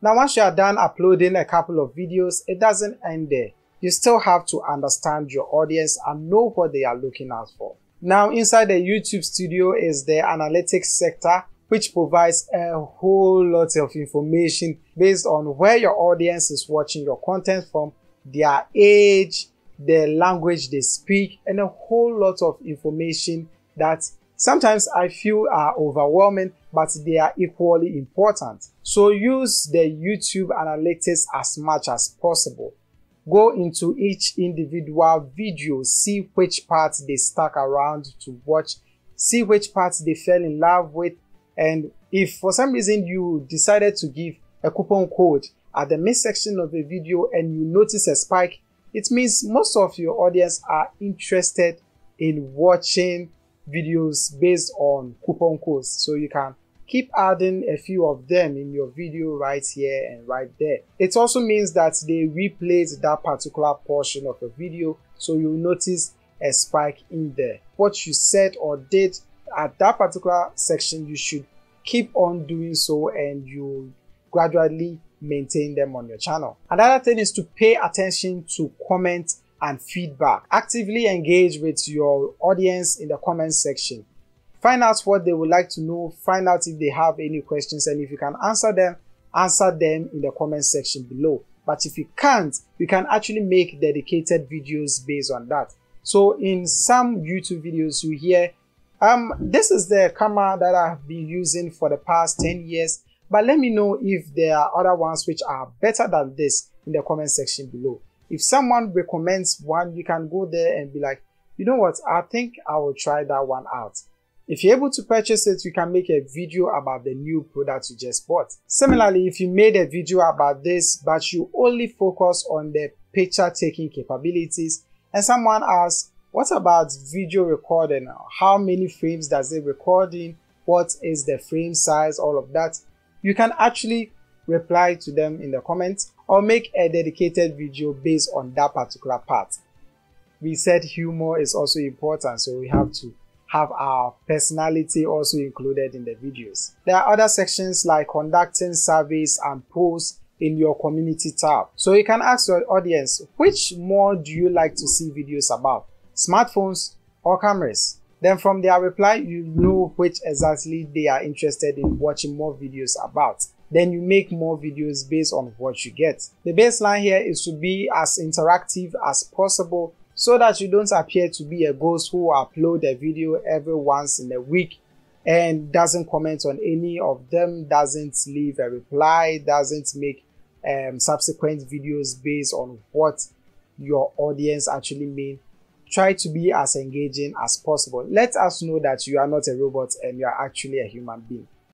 Now, once you are done uploading a couple of videos, it doesn't end there. You still have to understand your audience and know what they are looking out for. Now, inside the YouTube studio is the analytics sector, which provides a whole lot of information based on where your audience is watching your content from, their age, the language they speak, and a whole lot of information that sometimes I feel are overwhelming, but they are equally important. So use the YouTube analytics as much as possible. Go into each individual video, see which parts they stuck around to watch, see which parts they fell in love with, and if for some reason you decided to give a coupon code at the midsection of the video and you notice a spike, it means most of your audience are interested in watching videos based on coupon codes. So you can keep adding a few of them in your video right here and right there. It also means that they replayed that particular portion of the video, so you'll notice a spike in there. What you said or did at that particular section, you should keep on doing so and you gradually maintain them on your channel. Another thing is to pay attention to comments and feedback. Actively engage with your audience in the comment section. Find out what they would like to know, find out if they have any questions, and if you can answer them in the comment section below. But if you can't, you can actually make dedicated videos based on that. So in some YouTube videos you hear, this is the camera that I've been using for the past 10 years, but let me know if there are other ones which are better than this in the comment section below. If someone recommends one, you can go there and be like, you know what, I think I will try that one out. If you're able to purchase it, you can make a video about the new product you just bought. Similarly, if you made a video about this, but you only focus on the picture taking capabilities, and someone asks, what about video recording? How many frames does it record in? What is the frame size? All of that. You can actually reply to them in the comments or make a dedicated video based on that particular part. We said humor is also important, so we have to have our personality also included in the videos. There are other sections like conducting surveys and polls in your community tab. So you can ask your audience, which more do you like to see videos about? Smartphones or cameras? Then from their reply, you know which exactly they are interested in watching more videos about. Then you make more videos based on what you get. The baseline here is to be as interactive as possible so that you don't appear to be a ghost who upload a video every once in a week and doesn't comment on any of them, doesn't leave a reply, doesn't make subsequent videos based on what your audience actually mean. Try to be as engaging as possible. Let us know that you are not a robot and you are actually a human being.